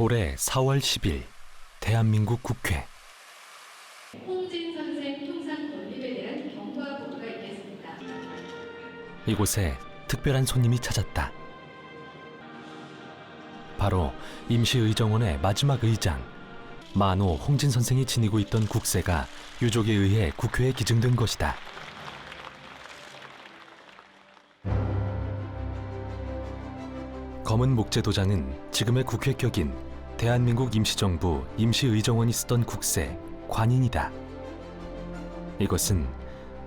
올해 4월 10일 대한민국 국회. 홍진 선생 통상 건립에 대한 경과 보고가 있겠습니다. 이곳에 특별한 손님이 찾았다. 바로 임시의정원의 마지막 의장 만호 홍진 선생이 지니고 있던 국세가 유족에 의해 국회에 기증된 것이다. 검은 목재 도장은 지금의 국회격인 대한민국 임시정부 임시의정원이 쓰던 국세 관인이다. 이것은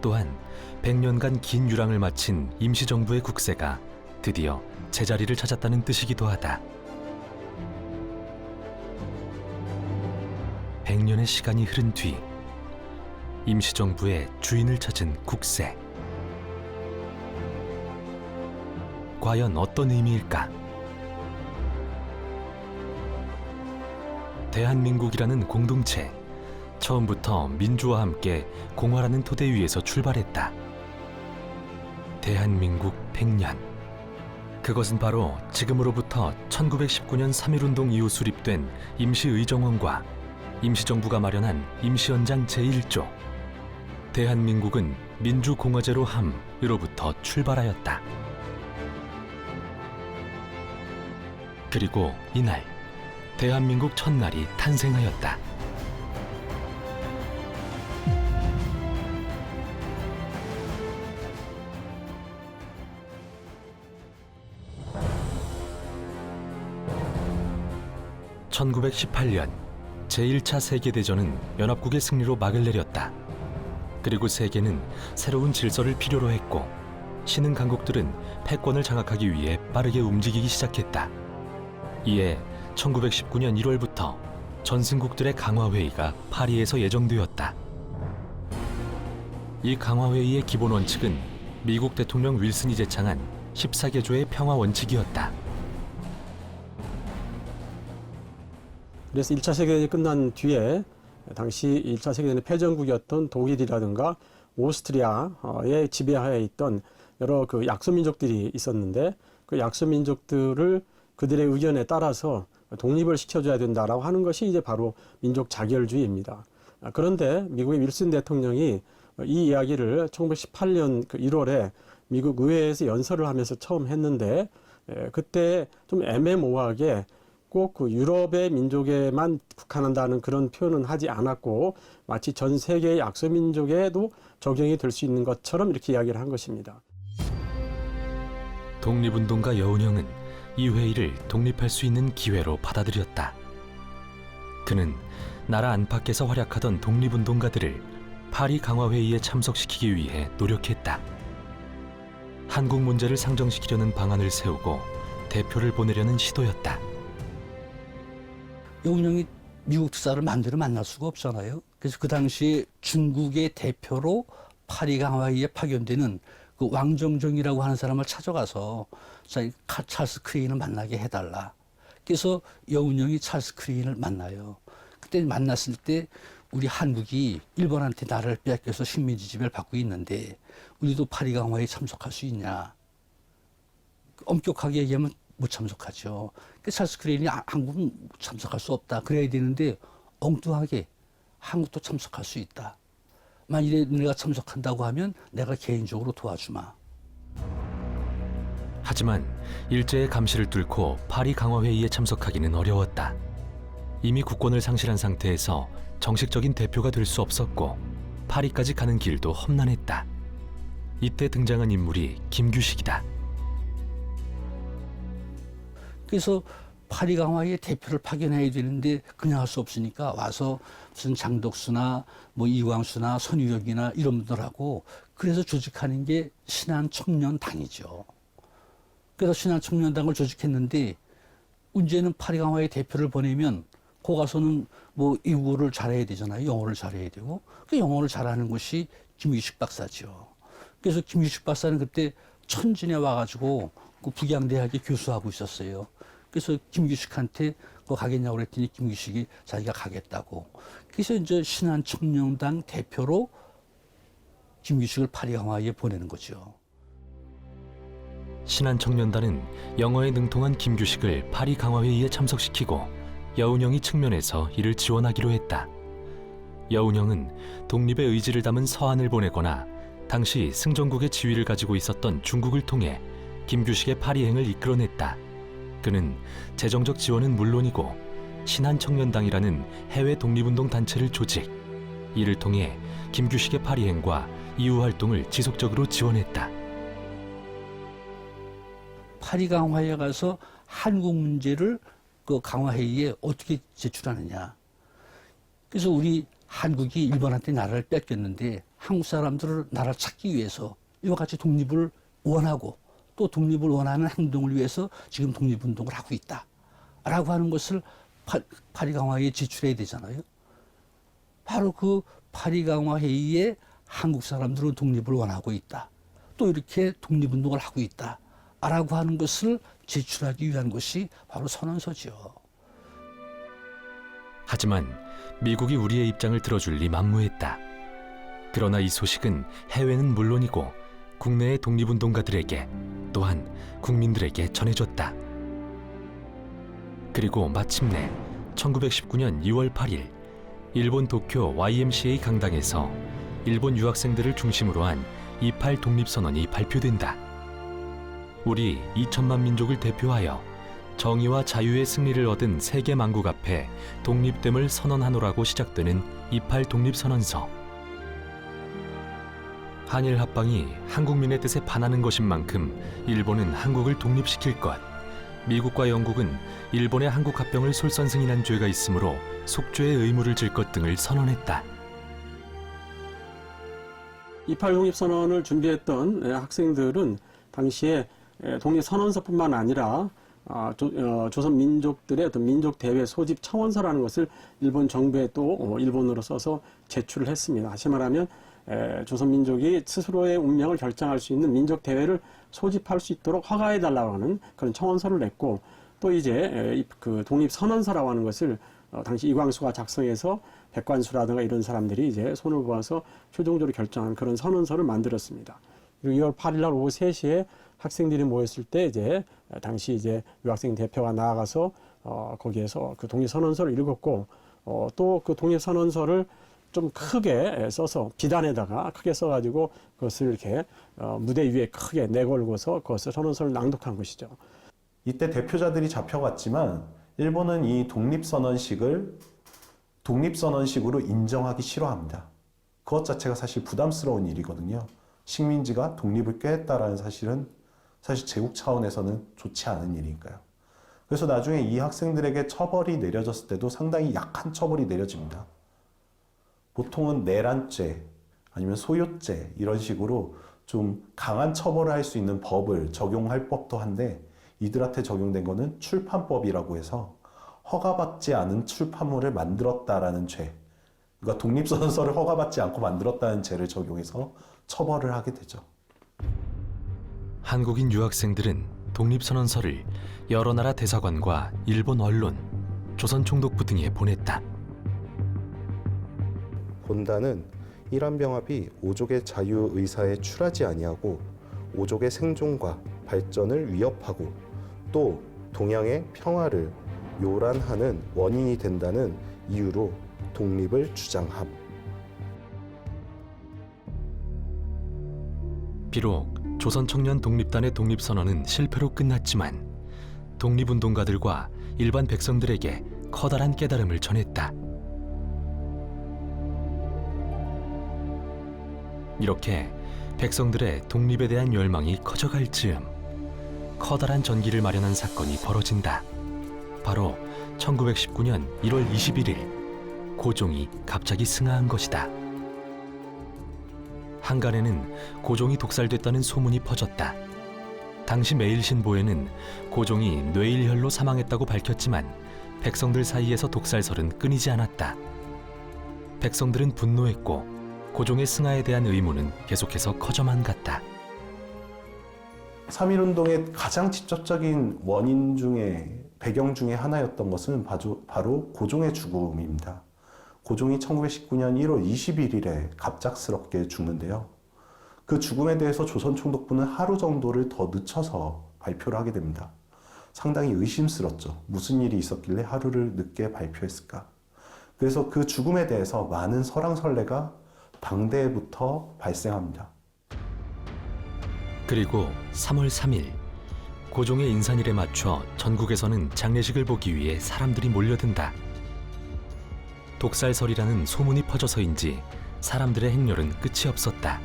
또한 100년간 긴 유랑을 마친 임시정부의 국세가 드디어 제자리를 찾았다는 뜻이기도 하다. 100년의 시간이 흐른 뒤 임시정부의 주인을 찾은 국세. 과연 어떤 의미일까? 대한민국이라는 공동체, 처음부터 민주와 함께 공화라는 토대 위에서 출발했다. 대한민국 100년. 그것은 바로 지금으로부터 1919년 3.1운동 이후 수립된 임시의정원과 임시정부가 마련한 임시연장 제1조 대한민국은 민주공화제로 함으로부터 출발하였다. 그리고 이날 대한민국 첫날이 탄생하였다. (1918년) 제1차 세계대전은 연합국의 승리로 막을 내렸다. 그리고 세계는 새로운 질서를 필요로 했고 신흥 강국들은 패권을 장악하기 위해 빠르게 움직이기 시작했다. 이에 1919년 1월부터 전승국들의 강화회의가 파리에서 예정되었다. 이 강화회의의 기본 원칙은 미국 대통령 윌슨이 제창한 14개조의 평화 원칙이었다. 그래서 1차 세계대전이 끝난 뒤에 당시 1차 세계대전의 패전국이었던 독일이라든가 오스트리아의 지배하에 있던 여러 그 약소민족들이 있었는데 그 약소민족들을 그들의 의견에 따라서 독립을 시켜줘야 된다라고 하는 것이 이제 바로 민족 자결주의입니다. 그런데 미국의 윌슨 대통령이 이 이야기를 1918년 그 1월에 미국 의회에서 연설을 하면서 처음 했는데 그때 좀 애매모호하게 꼭 그 유럽의 민족에만 국한한다는 그런 표현은 하지 않았고 마치 전 세계의 약소민족에도 적용이 될 수 있는 것처럼 이렇게 이야기를 한 것입니다. 독립운동가 여운형은 이 회의를 독립할 수 있는 기회로 받아들였다. 그는 나라 안팎에서 활약하던 독립운동가들을 파리 강화회의에 참석시키기 위해 노력했다. 한국 문제를 상정시키려는 방안을 세우고 대표를 보내려는 시도였다. 여운형이 미국 특사를 마음대로 만날 수가 없잖아요. 그래서 그 당시에 중국의 대표로 파리 강화회의에 파견되는 그 왕정정이라고 하는 사람을 찾아가서 찰스 크레인을 만나게 해달라. 그래서 여운형이 찰스 크레인을 만나요. 그때 만났을 때 우리 한국이 일본한테 나라를 빼앗겨서 식민지 지배를 받고 있는데 우리도 파리 강화회의에 참석할 수 있냐. 엄격하게 얘기하면 못 참석하죠. 찰스 크레인이 한국은 참석할 수 없다. 그래야 되는데 엉뚱하게 한국도 참석할 수 있다. 만일에 내가 참석한다고 하면 내가 개인적으로 도와주마. 하지만 일제의 감시를 뚫고 파리 강화회의에 참석하기는 어려웠다. 이미 국권을 상실한 상태에서 정식적인 대표가 될 수 없었고 파리까지 가는 길도 험난했다. 이때 등장한 인물이 김규식이다. 그래서 파리 강화회의 대표를 파견해야 되는데 그냥 할 수 없으니까 와서 무슨 장덕수나 뭐 이광수나 손유혁이나 이런 분들하고 그래서 조직하는 게 신한청년당이죠. 그래서 신한청년당을 조직했는데 문제는 파리 강화회 대표를 보내면 거 가서는 뭐 외국어를 잘해야 되잖아요. 영어를 잘해야 되고 그 영어를 잘하는 것이 김규식 박사죠. 그래서 김규식 박사는 그때 천진에 와가지고 그 북양대학에 교수하고 있었어요. 그래서 김규식한테 거 가겠냐고 그랬더니 김규식이 자기가 가겠다고. 그래서 이제 신한청년당 대표로 김규식을 파리 강화회의에 보내는 거죠. 신한청년단은 영어에 능통한 김규식을 파리 강화회의에 참석시키고 여운형이 측면에서 이를 지원하기로 했다. 여운형은 독립의 의지를 담은 서한을 보내거나 당시 승전국의 지위를 가지고 있었던 중국을 통해 김규식의 파리행을 이끌어냈다. 그는 재정적 지원은 물론이고 신한청년당이라는 해외 독립운동 단체를 조직, 이를 통해 김규식의 파리행과 이후 활동을 지속적으로 지원했다. 파리 강화회에 가서 한국 문제를 그 강화회의에 어떻게 제출하느냐. 그래서 우리 한국이 일본한테 나라를 뺏겼는데 한국 사람들을 나라를 찾기 위해서 이와 같이 독립을 원하고 또 독립을 원하는 행동을 위해서 지금 독립운동을 하고 있다. 라고 하는 것을 파리 강화회의에 제출해야 되잖아요. 바로 그 파리 강화회의에 한국 사람들은 독립을 원하고 있다. 또 이렇게 독립운동을 하고 있다. 라고 하는 것을 제출하기 위한 것이 바로 선언서죠. 하지만 미국이 우리의 입장을 들어줄 리 만무했다. 그러나 이 소식은 해외는 물론이고 국내의 독립운동가들에게 또한 국민들에게 전해졌다. 그리고 마침내 1919년 2월 8일 일본 도쿄 YMCA 강당에서 일본 유학생들을 중심으로 한 28 독립선언이 발표된다. 우리 2천만 민족을 대표하여 정의와 자유의 승리를 얻은 세계 만국 앞에 독립됨을 선언하노라고 시작되는 28 독립선언서. 한일 합방이 한국민의 뜻에 반하는 것인 만큼 일본은 한국을 독립시킬 것, 미국과 영국은 일본의 한국 합병을 솔선승인한 죄가 있으므로 속죄의 의무를 질 것 등을 선언했다. 28 독립선언을 준비했던 학생들은 당시에 독립선언서뿐만 아니라 조선 민족들의 어떤 민족대회 소집 청원서라는 것을 일본 정부에 또 일본어로 써서 제출을 했습니다. 다시 말하면 조선 민족이 스스로의 운명을 결정할 수 있는 민족대회를 소집할 수 있도록 허가해달라고 하는 그런 청원서를 냈고, 또 이제 그 독립선언서라고 하는 것을 당시 이광수가 작성해서 백관수라든가 이런 사람들이 이제 손을 모아서 최종적으로 결정한 그런 선언서를 만들었습니다. 그리고 2월 8일 날 오후 3시에 학생들이 모였을 때 이제 당시 이제 유학생 대표가 나아가서 거기에서 그 독립선언서를 읽었고, 또 그 독립선언서를 좀 크게 써서 비단에다가 크게 써가지고 그것을 이렇게 무대 위에 크게 내걸고서 그것을 선언서를 낭독한 것이죠. 이때 대표자들이 잡혀갔지만 일본은 이 독립선언식으로 인정하기 싫어합니다. 그것 자체가 사실 부담스러운 일이거든요. 식민지가 독립을 꾀했다라는 사실은 사실 제국 차원에서는 좋지 않은 일이니까요. 그래서 나중에 이 학생들에게 처벌이 내려졌을 때도 상당히 약한 처벌이 내려집니다. 보통은 내란죄 아니면 소요죄 이런 식으로 좀 강한 처벌을 할 수 있는 법을 적용할 법도 한데, 이들한테 적용된 거는 출판법이라고 해서 허가받지 않은 출판물을 만들었다라는 죄, 그러니까 독립선언서를 허가받지 않고 만들었다는 죄를 적용해서 처벌을 하게 되죠. 한국인 유학생들은 독립선언서를 여러 나라 대사관과 일본 언론, 조선총독부 등에 보냈다. 본단은 일한병합이 오족의 자유의사에 출하지 아니하고 오족의 생존과 발전을 위협하고 또 동양의 평화를 요란하는 원인이 된다는 이유로 독립을 주장함. 비록 조선청년 독립단의 독립선언은 실패로 끝났지만 독립운동가들과 일반 백성들에게 커다란 깨달음을 전했다. 이렇게 백성들의 독립에 대한 열망이 커져갈 즈음 커다란 전기를 마련한 사건이 벌어진다. 바로 1919년 1월 21일 고종이 갑자기 승하한 것이다. 한간에는 고종이 독살됐다는 소문이 퍼졌다. 당시 매일신보에는 고종이 뇌일혈로 사망했다고 밝혔지만 백성들 사이에서 독살설은 끊이지 않았다. 백성들은 분노했고 고종의 승하에 대한 의문은 계속해서 커져만 갔다. 3.1운동의 가장 직접적인 원인 중에, 배경 중에 하나였던 것은 바로 고종의 죽음입니다. 고종이 1919년 1월 21일에 갑작스럽게 죽는데요. 그 죽음에 대해서 조선총독부는 하루 정도를 더 늦춰서 발표를 하게 됩니다. 상당히 의심스럽죠. 무슨 일이 있었길래 하루를 늦게 발표했을까? 그래서 그 죽음에 대해서 많은 설왕설래가 당대부터 발생합니다. 그리고 3월 3일 고종의 인산일에 맞춰 전국에서는 장례식을 보기 위해 사람들이 몰려든다. 독살설이라는 소문이 퍼져서인지 사람들의 행렬은 끝이 없었다.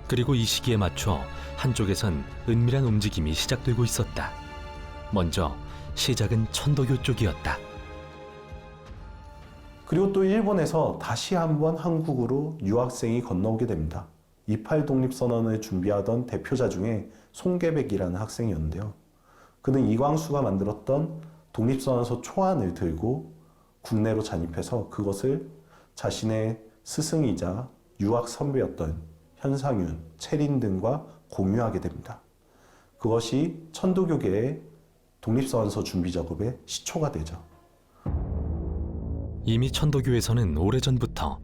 그리고 이 시기에 맞춰 한쪽에선 은밀한 움직임이 시작되고 있었다. 먼저 시작은 천도교 쪽이었다. 그리고 또 일본에서 다시 한번 한국으로 유학생이 건너오게 됩니다. 28 독립선언을 준비하던 대표자 중에 송계백이라는 학생이었는데요. 그는 이광수가 만들었던 독립선언서 초안을 들고 국내로 잔입해서 그것을 자신의 스승이자 유학 선배였던 현상윤, 채린 등과 공유하게 됩니다. 그것이 천도교계의 독립선언서 준비 작업의 시초가 되죠. 이미 천도교에서는 오래전부터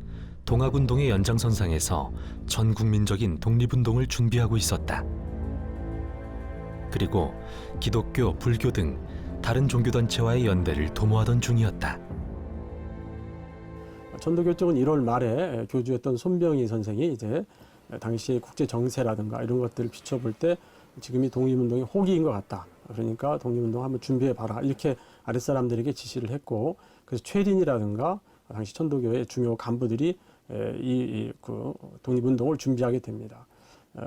동학운동의 연장선상에서 전국민적인 독립운동을 준비하고 있었다. 그리고 기독교, 불교 등 다른 종교단체와의 연대를 도모하던 중이었다. 천도교 쪽은 1월 말에 교주였던 손병희 선생이 이제 당시 국제 정세라든가 이런 것들을 비춰볼 때 지금이 독립운동의 호기인 것 같다. 그러니까 독립운동 한번 준비해봐라. 이렇게 아랫사람들에게 지시를 했고, 그래서 최린이라든가 당시 천도교의 중요 간부들이 그 독립운동을 준비하게 됩니다.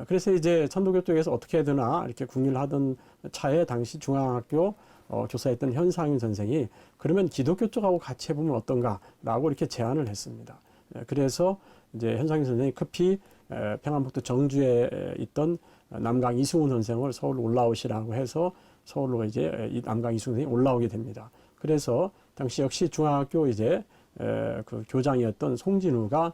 그래서 이제 천도교 쪽에서 어떻게 해야 되나 이렇게 궁리를 하던 차에 당시 중앙학교 교사였던 현상윤 선생이 그러면 기독교 쪽하고 같이 해보면 어떤가라고 이렇게 제안을 했습니다. 그래서 이제 현상윤 선생이 급히 평안북도 정주에 있던 남강 이승훈 선생을 서울로 올라오시라고 해서 서울로 이제 이 남강 이승훈 선생이 올라오게 됩니다. 그래서 당시 역시 중앙학교 이제 그 교장이었던 송진우가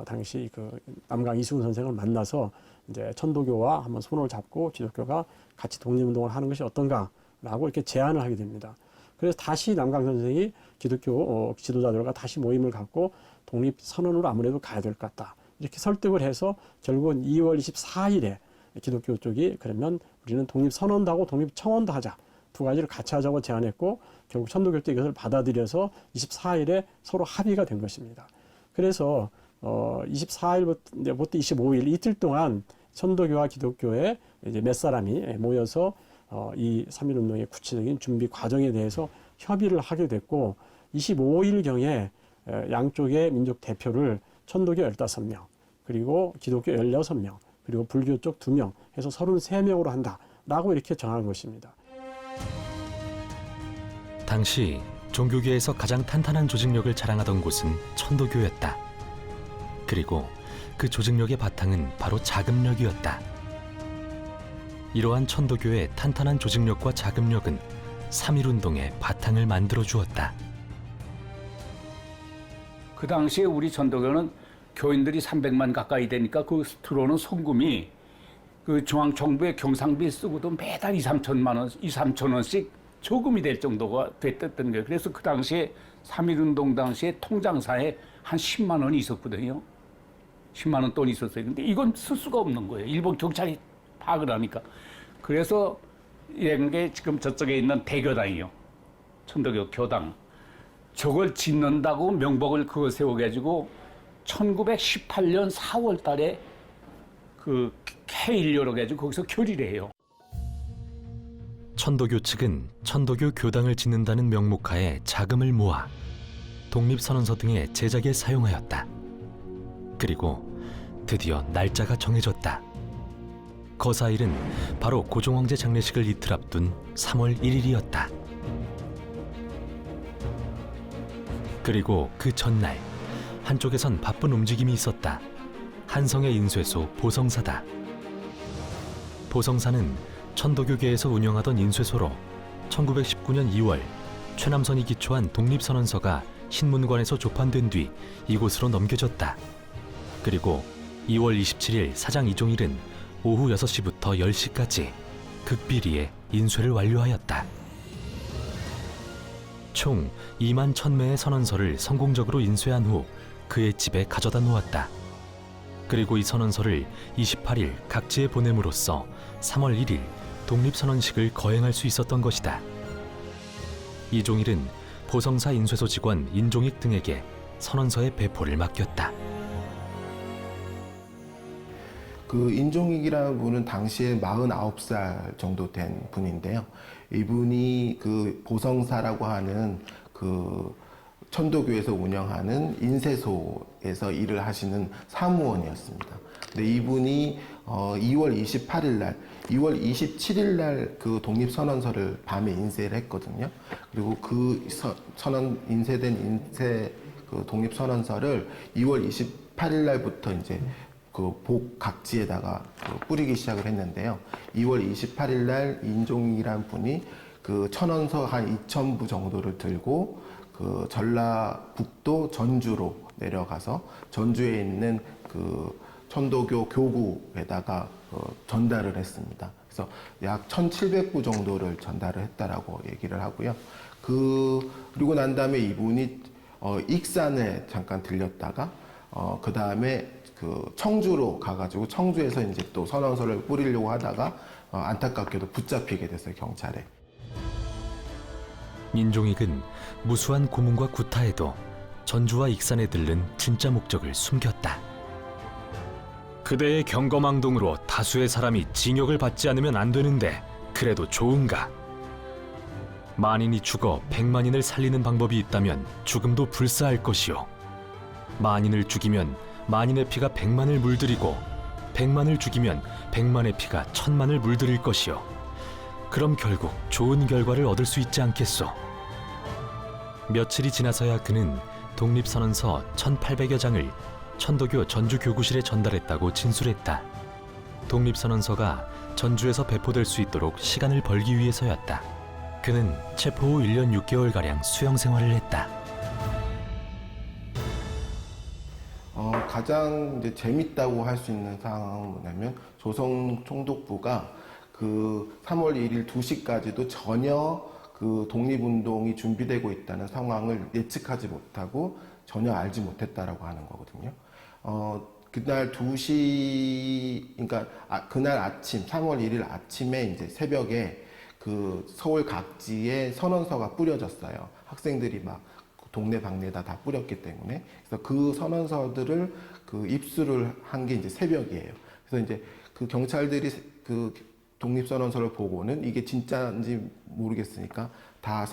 당시 그 남강 이승훈 선생을 만나서 이제 천도교와 한번 손을 잡고 기독교가 같이 독립운동을 하는 것이 어떤가라고 이렇게 제안을 하게 됩니다. 그래서 다시 남강 선생이 기독교 지도자들과 다시 모임을 갖고 독립선언으로 아무래도 가야 될 것 같다. 이렇게 설득을 해서 결국은 2월 24일에 기독교 쪽이 그러면 우리는 독립선언도 하고 독립청원도 하자. 두 가지를 같이 하자고 제안했고 결국 천도교 쪽 이것을 받아들여서 24일에 서로 합의가 된 것입니다. 그래서 24일부터 25일 이틀 동안 천도교와 기독교의 이제 몇 사람이 모여서 이 3.1운동의 구체적인 준비 과정에 대해서 협의를 하게 됐고 25일경에 양쪽의 민족 대표를 천도교 15명, 그리고 기독교 16명, 그리고 불교 쪽 2명 해서 33명으로 한다라고 이렇게 정한 것입니다. 당시 종교계에서 가장 탄탄한 조직력을 자랑하던 곳은 천도교였다. 그리고 그 조직력의 바탕은 바로 자금력이었다. 이러한 천도교의 탄탄한 조직력과 자금력은 3.1운동의 바탕을 만들어 주었다. 그 당시에 우리 천도교는 교인들이 300만 가까이 되니까 그 들어오는 송금이 그 중앙정부의 경상비 쓰고도 매달 2, 3천 원씩 조금이 될 정도가 됐던 거예요. 그래서 그 당시에 3.1운동 당시에 통장사에 한 10만 원이 있었거든요. 10만 원 돈이 있었어요. 근데 이건 쓸 수가 없는 거예요. 일본 경찰이 파악을 하니까. 그래서 이런 게 지금 저쪽에 있는 대교당이요. 천도교 교당. 저걸 짓는다고 명복을 그거 세워가지고 1918년 4월 달에 그 K1료로 가지고 거기서 결의를 해요. 천도교 측은 천도교 교당을 짓는다는 명목하에 자금을 모아 독립선언서 등의 제작에 사용하였다. 그리고 드디어 날짜가 정해졌다. 거사일은 바로 고종황제 장례식을 이틀 앞둔 3월 1일이었다. 그리고 그 전날 한쪽에선 바쁜 움직임이 있었다. 한성의 인쇄소 보성사다. 보성사는 천도교계에서 운영하던 인쇄소로 1919년 2월 최남선이 기초한 독립선언서가 신문관에서 조판된 뒤 이곳으로 넘겨졌다. 그리고 2월 27일 사장 이종일은 오후 6시부터 10시까지 극비리에 인쇄를 완료하였다. 총 2만 1,000매의 선언서를 성공적으로 인쇄한 후 그의 집에 가져다 놓았다. 그리고 이 선언서를 28일 각지에 보냄으로써 3월 1일 독립선언식을 거행할 수 있었던 것이다. 이종일은 보성사 인쇄소 직원 인종익 등에게 선언서의 배포를 맡겼다. 그 인종익이라는 분은 당시에 49살 정도 된 분인데요. 이분이 그 보성사라고 하는 그 천도교에서 운영하는 인쇄소에서 일을 하시는 사무원이었습니다. 근데 이분이 2월 28일 날, 2월 27일 날 그 독립선언서를 밤에 인쇄를 했거든요. 그리고 그 인쇄된 그 독립선언서를 2월 28일 날부터 이제 그 복 각지에다가 뿌리기 시작을 했는데요. 2월 28일 날 인종이란 분이 그 천원서 한 2,000부 정도를 들고 그 전라북도 전주로 내려가서 전주에 있는 그 천도교 교구에다가 전달을 했습니다. 그래서 약 1,700부 정도를 전달을 했다라고 얘기를 하고요. 그리고 난 다음에 이분이 익산에 잠깐 들렸다가 그 다음에 그 청주로 가가지고 청주에서 이제 또 선언서를 뿌리려고 하다가 안타깝게도 붙잡히게 됐어요, 경찰에. 인종익은 무수한 고문과 구타에도 전주와 익산에 들른 진짜 목적을 숨겼다. 그대의 경거망동으로 다수의 사람이 징역을 받지 않으면 안 되는데 그래도 좋은가? 만인이 죽어 100만인을 살리는 방법이 있다면 죽음도 불사할 것이요. 만인을 죽이면 만인의 피가 100만을 물들이고 100만을 죽이면 100만의 피가 1000만을 물들일 것이요. 그럼 결국 좋은 결과를 얻을 수 있지 않겠소. 며칠이 지나서야 그는 독립선언서 1800여 장을 천도교 전주교구실에 전달했다고 진술했다. 독립선언서가 전주에서 배포될 수 있도록 시간을 벌기 위해서였다. 그는 체포 후 1년 6개월가량 수영 생활을 했다. 가장 이제 재밌다고 할 수 있는 상황은 뭐냐면 조선 총독부가 그 3월 1일 2시까지도 전혀 그 독립운동이 준비되고 있다는 상황을 예측하지 못하고 전혀 알지 못했다라고 하는 거거든요. 그날 2시, 그러니까 그날 아침, 3월 1일 아침에 이제 새벽에 그 서울 각지에 선언서가 뿌려졌어요. 학생들이 막 동네 방네다 다 뿌렸기 때문에. 그래서 그 선언서들을 그 입수를 한 게 이제 새벽이에요. 그래서 이제 그 경찰들이 그 독립선언서를 보고는 이게 진짜인지 모르겠으니까 다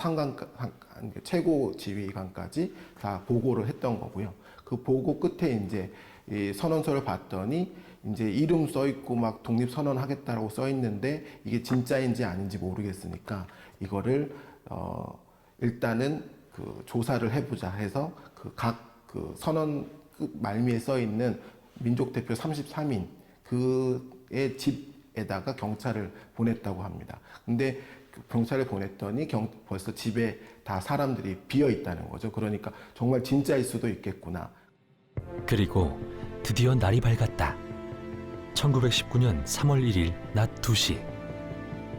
최고 지휘관까지 다 보고를 했던 거고요. 그 보고 끝에 이제 이 선언서를 봤더니 이제 이름 써 있고 막 독립선언 하겠다라고 써 있는데 이게 진짜인지 아닌지 모르겠으니까 이거를 일단은 그 조사를 해보자 해서 그 각 그 선언 말미에 써 있는 민족 대표 33인 그의 집에다가 경찰을 보냈다고 합니다. 근데 경찰을 보냈더니 벌써 집에 다 사람들이 비어 있다는 거죠. 그러니까 정말 진짜일 수도 있겠구나. 그리고 드디어 날이 밝았다. 1919년 3월 1일 낮 2시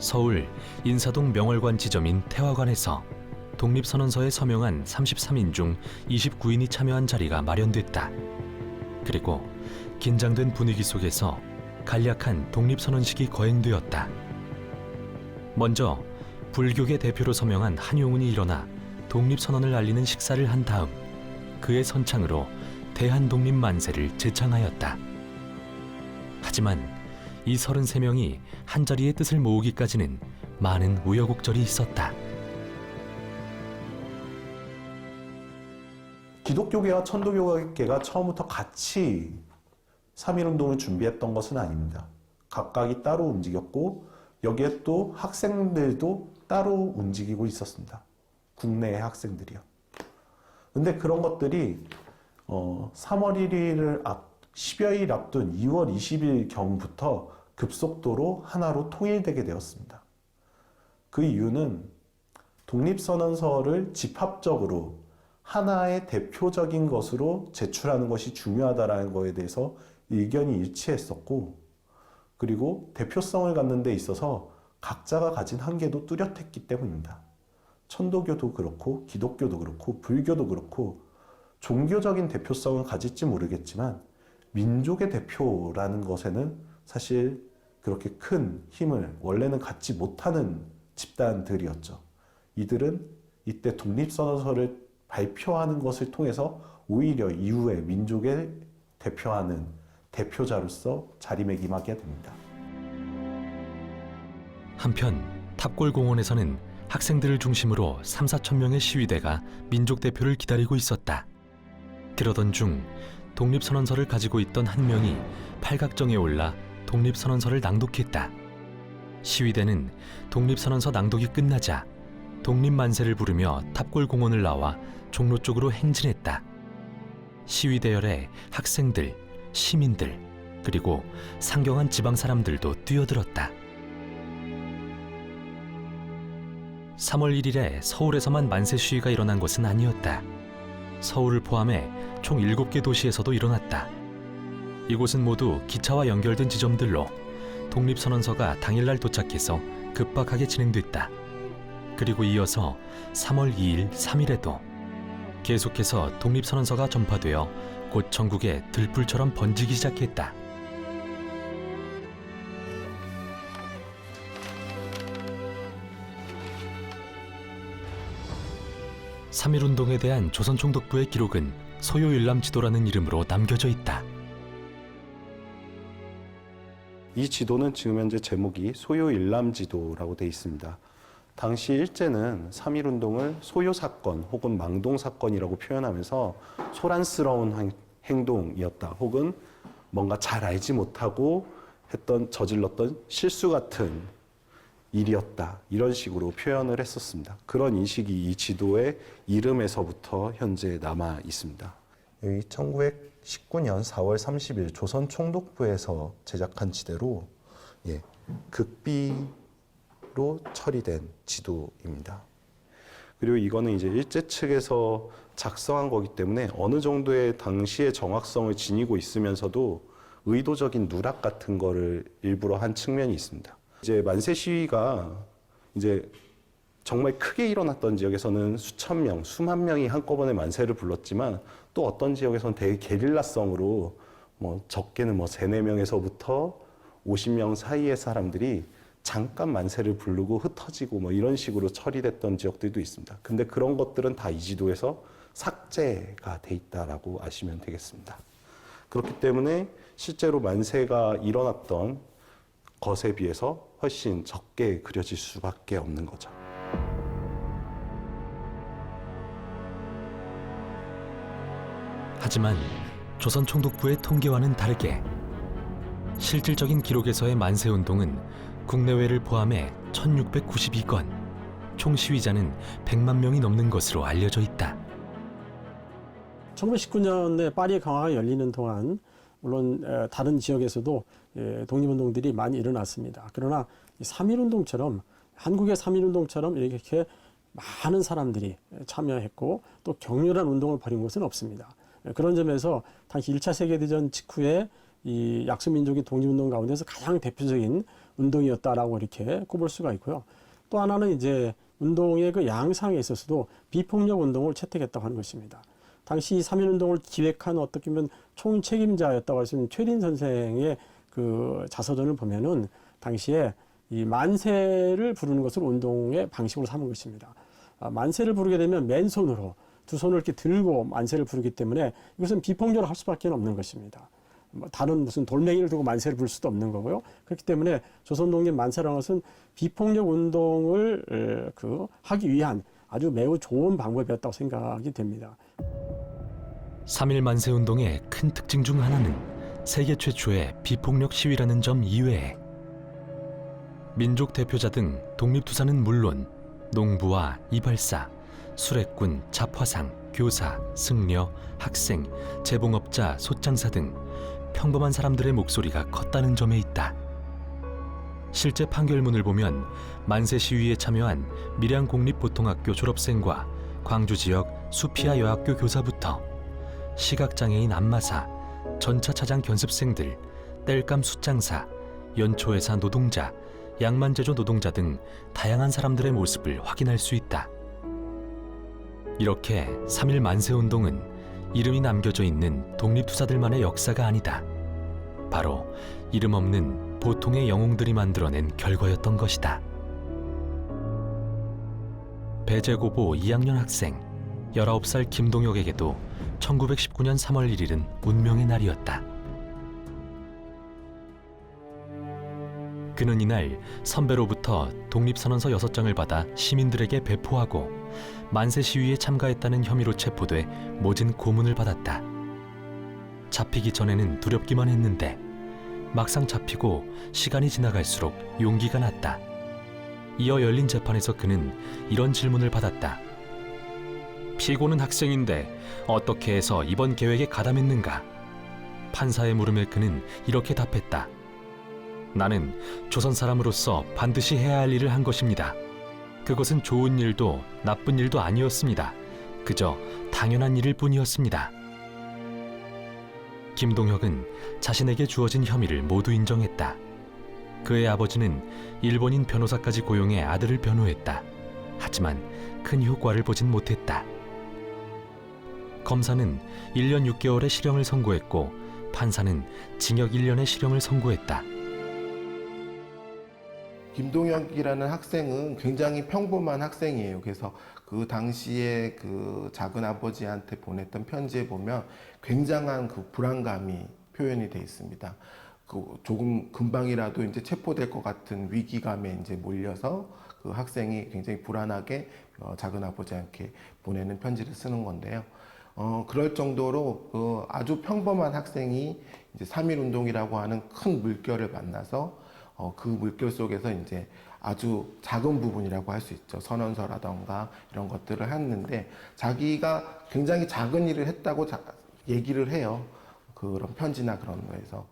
서울 인사동 명월관 지점인 태화관에서 독립선언서에 서명한 33인 중 29인이 참여한 자리가 마련됐다. 그리고 긴장된 분위기 속에서 간략한 독립선언식이 거행되었다. 먼저 불교계 대표로 서명한 한용운이 일어나 독립선언을 알리는 식사를 한 다음 그의 선창으로 대한독립만세를 제창하였다. 하지만 이 33명이 한자리의 뜻을 모으기까지는 많은 우여곡절이 있었다. 기독교계와 천도교계가 처음부터 같이 3.1운동을 준비했던 것은 아닙니다. 각각이 따로 움직였고 여기에 또 학생들도 따로 움직이고 있었습니다. 국내의 학생들이요. 근데 그런 것들이 3월 1일을 10여일 앞둔 2월 20일 경부터 급속도로 하나로 통일되게 되었습니다. 그 이유는 독립선언서를 집합적으로 하나의 대표적인 것으로 제출하는 것이 중요하다는 것에 대해서 의견이 일치했었고, 그리고 대표성을 갖는 데 있어서 각자가 가진 한계도 뚜렷했기 때문입니다. 천도교도 그렇고 기독교도 그렇고 불교도 그렇고 종교적인 대표성을 가질지 모르겠지만 민족의 대표라는 것에는 사실 그렇게 큰 힘을 원래는 갖지 못하는 집단들이었죠. 이들은 이때 독립선언서를 발표하는 것을 통해서 오히려 이후에 민족을 대표하는 대표자로서 자리매김하게 됩니다. 한편 탑골공원에서는 학생들을 중심으로 3-4천 명의 시위대가 민족 대표를 기다리고 있었다. 그러던 중 독립선언서를 가지고 있던 한 명이 팔각정에 올라 독립선언서를 낭독했다. 시위대는 독립선언서 낭독이 끝나자 독립만세를 부르며 탑골공원을 나와 종로 쪽으로 행진했다. 시위대열에 학생들, 시민들, 그리고 상경한 지방 사람들도 뛰어들었다. 3월 1일에 서울에서만 만세 시위가 일어난 것은 아니었다. 서울을 포함해 총 7개 도시에서도 일어났다. 이곳은 모두 기차와 연결된 지점들로 독립선언서가 당일날 도착해서 급박하게 진행됐다. 그리고 이어서 3월 2일, 3일에도 계속해서 독립선언서가 전파되어 곧 전국에 들불처럼 번지기 시작했다. (3.1운동에) 대한 조선총독부의 기록은 소요일람지도라는 이름으로 남겨져 있다. 이 지도는 지금 현재 제목이 소요일람지도라고 되어 있습니다. 당시 일제는 3.1운동을 소요사건 혹은 망동사건이라고 표현하면서 소란스러운 행동이었다. 혹은 뭔가 잘 알지 못하고 저질렀던 실수 같은 일이었다. 이런 식으로 표현을 했었습니다. 그런 인식이 이 지도의 이름에서부터 현재 남아 있습니다. 여기 1919년 4월 30일 조선총독부에서 제작한 지대로 극비로 처리된 지도입니다. 그리고 이거는 이제 일제 측에서 작성한 거기 때문에 어느 정도의 당시의 정확성을 지니고 있으면서도 의도적인 누락 같은 거를 일부러 한 측면이 있습니다. 이제 만세 시위가 이제 정말 크게 일어났던 지역에서는 수천 명, 수만 명이 한꺼번에 만세를 불렀지만 또 어떤 지역에서는 되게 게릴라성으로 적게는 3-4명에서부터 50명 사이의 사람들이 잠깐 만세를 부르고 흩어지고 이런 식으로 처리됐던 지역들도 있습니다. 근데 그런 것들은 다 이 지도에서 삭제가 돼 있다라고 아시면 되겠습니다. 그렇기 때문에 실제로 만세가 일어났던 것에 비해서 훨씬 적게 그려질 수밖에 없는 거죠. 하지만 조선총독부의 통계와는 다르게 실질적인 기록에서의 만세운동은 국내외를 포함해 1692건, 총 시위자는 100만 명이 넘는 것으로 알려져 있다. 1919년에 파리 강화가 열리는 동안 물론 다른 지역에서도 독립운동들이 많이 일어났습니다. 그러나 3.1운동처럼 한국의 3.1운동처럼 이렇게 많은 사람들이 참여했고 또 격렬한 운동을 벌인 것은 없습니다. 그런 점에서 당시 1차 세계대전 직후에 이 약소민족의 독립운동 가운데서 가장 대표적인 운동이었다라고 이렇게 꼽을 수가 있고요. 또 하나는 이제 운동의 그 양상에 있어서도 비폭력 운동을 채택했다고 하는 것입니다. 당시 3.1운동을 기획한 어떻게 보면 총책임자였다고 할 수 있는 최린 선생의 그 자서전을 보면은 당시에 이 만세를 부르는 것을 운동의 방식으로 삼은 것입니다. 만세를 부르게 되면 맨손으로 두 손을 이렇게 들고 만세를 부르기 때문에 이것은 비폭력을 할 수밖에 없는 것입니다. 다른 무슨 돌멩이를 두고 만세를 부를 수도 없는 거고요. 그렇기 때문에 조선독립 만세라는 것은 비폭력 운동을 하기 위한 아주 매우 좋은 방법이었다고 생각이 됩니다. 3.1 만세운동의 큰 특징 중 하나는 세계 최초의 비폭력 시위라는 점 이외에 민족 대표자 등 독립투사는 물론 농부와 이발사, 수레꾼, 잡화상, 교사, 승려, 학생, 재봉업자, 솥장사 등 평범한 사람들의 목소리가 컸다는 점에 있다. 실제 판결문을 보면 만세 시위에 참여한 밀양공립보통학교 졸업생과 광주 지역 수피아 여학교 교사부터 시각장애인 안마사, 전차차장 견습생들, 땔감 숫장사, 연초회사 노동자, 양만제조 노동자 등 다양한 사람들의 모습을 확인할 수 있다. 이렇게 3.1 만세운동은 이름이 남겨져 있는 독립투사들만의 역사가 아니다. 바로 이름 없는 보통의 영웅들이 만들어낸 결과였던 것이다. 배제고보 2학년 학생 19살 김동혁에게도 1919년 3월 1일은 운명의 날이었다. 그는 이날 선배로부터 독립선언서 6장을 받아 시민들에게 배포하고 만세 시위에 참가했다는 혐의로 체포돼 모진 고문을 받았다. 잡히기 전에는 두렵기만 했는데 막상 잡히고 시간이 지나갈수록 용기가 났다. 이어 열린 재판에서 그는 이런 질문을 받았다. 피고는 학생인데 어떻게 해서 이번 계획에 가담했는가? 판사의 물음에 그는 이렇게 답했다. 나는 조선 사람으로서 반드시 해야 할 일을 한 것입니다. 그것은 좋은 일도 나쁜 일도 아니었습니다. 그저 당연한 일일 뿐이었습니다. 김동혁은 자신에게 주어진 혐의를 모두 인정했다. 그의 아버지는 일본인 변호사까지 고용해 아들을 변호했다. 하지만 큰 효과를 보진 못했다. 검사는 1년 6개월의 실형을 선고했고 판사는 징역 1년의 실형을 선고했다. 김동혁이라는 학생은 굉장히 평범한 학생이에요. 그래서 그 당시에 그 작은 아버지한테 보냈던 편지에 보면 굉장한 그 불안감이 표현이 돼 있습니다. 그 조금 금방이라도 이제 체포될 것 같은 위기감에 이제 몰려서 그 학생이 굉장히 불안하게 작은 아버지한테 보내는 편지를 쓰는 건데요. 그럴 정도로 그 아주 평범한 학생이 이제 3.1 운동이라고 하는 큰 물결을 만나서 그 물결 속에서 이제 아주 작은 부분이라고 할 수 있죠. 선언서라던가 이런 것들을 했는데 자기가 굉장히 작은 일을 했다고 얘기를 해요. 그런 편지나 그런 거에서.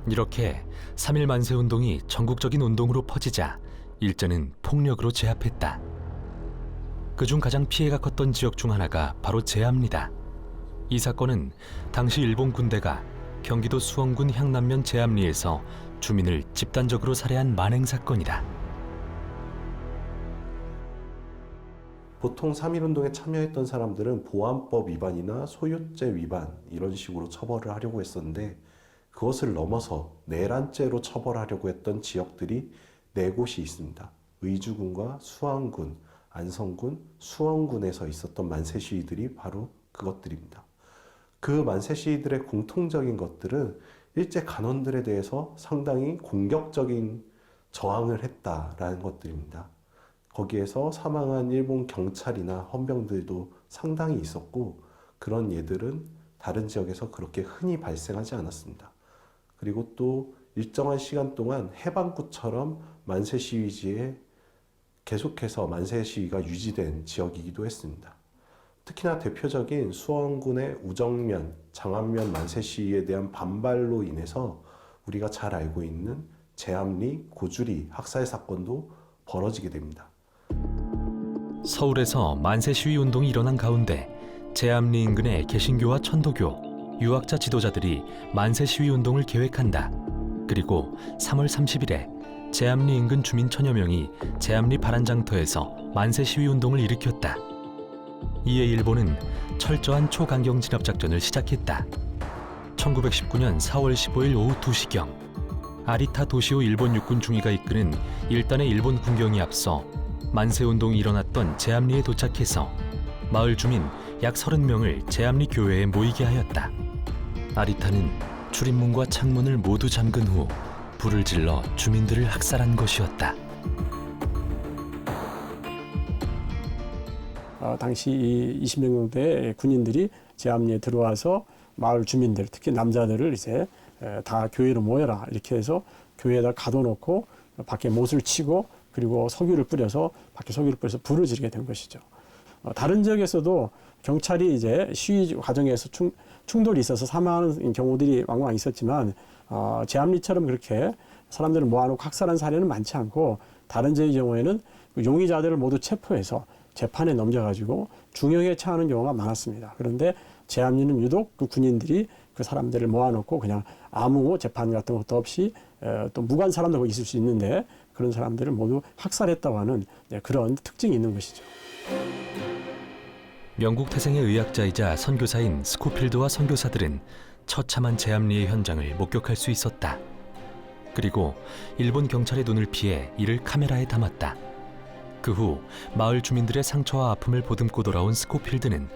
이렇게 3.1 만세 운동이 전국적인 운동으로 퍼지자 일제는 폭력으로 제압했다. 그중 가장 피해가 컸던 지역 중 하나가 바로 제암리다. 이 사건은 당시 일본 군대가 경기도 수원군 향남면 제암리에서 주민을 집단적으로 살해한 만행 사건이다. 보통 3.1운동에 참여했던 사람들은 보안법 위반이나 소유죄 위반 이런 식으로 처벌을 하려고 했었는데 그것을 넘어서 내란죄로 처벌하려고 했던 지역들이 4곳이 있습니다. 의주군과 수안군, 안성군, 수원군에서 있었던 만세 시위들이 바로 그것들입니다. 그 만세 시위들의 공통적인 것들은 일제 간원들에 대해서 상당히 공격적인 저항을 했다라는 것들입니다. 거기에서 사망한 일본 경찰이나 헌병들도 상당히 있었고 그런 예들은 다른 지역에서 그렇게 흔히 발생하지 않았습니다. 그리고 또 일정한 시간 동안 해방구처럼 만세 시위지에 계속해서 만세 시위가 유지된 지역이기도 했습니다. 특히나 대표적인 수원군의 우정면, 장안면 만세 시위에 대한 반발로 인해서 우리가 잘 알고 있는 제암리, 고주리 학살 사건도 벌어지게 됩니다. 서울에서 만세 시위 운동이 일어난 가운데 제암리 인근의 개신교와 천도교, 유학자 지도자들이 만세 시위 운동을 계획한다. 그리고 3월 30일에 제암리 인근 주민 1000여 명이 제암리 바란장터에서 만세 시위 운동을 일으켰다. 이에 일본은 철저한 초강경 진압 작전을 시작했다. 1919년 4월 15일 오후 2시경 아리타 도시오 일본 육군 중위가 이끄는 1단의 일본 군경이 앞서 만세 운동이 일어났던 제암리에 도착해서 마을 주민 약 30명을 제암리 교회에 모이게 하였다. 아리타는 출입문과 창문을 모두 잠근 후 불을 질러 주민들을 학살한 것이었다. 당시 20명 정도의 군인들이 제암리에 들어와서 마을 주민들, 특히 남자들을 이제 다 교회로 모여라 이렇게 해서 교회에다 가둬놓고 밖에 못을 치고 그리고 석유를 뿌려서 밖에 석유를 뿌려서 불을 지르게 된 것이죠. 다른 지역에서도 경찰이 이제 시위 과정에서 충돌이 있어서 사망하는 경우들이 왕왕 있었지만 제암리처럼 그렇게 사람들을 모아놓고 학살한 사례는 많지 않고 다른 지역의 경우에는 용의자들을 모두 체포해서 재판에 넘겨가지고 중형에 처하는 경우가 많았습니다. 그런데 제암리는 유독 그 군인들이 그 사람들을 모아놓고 그냥 아무 재판 같은 것도 없이 또 무관 사람도 거기 있을 수 있는데 그런 사람들을 모두 학살했다고 하는 그런 특징이 있는 것이죠. 영국 태생의 의학자이자 선교사인 스코필드와 선교사들은 처참한 제암리의 현장을 목격할 수 있었다. 그리고 일본 경찰의 눈을 피해 이를 카메라에 담았다. 그 후 마을 주민들의 상처와 아픔을 보듬고 돌아온 스코필드는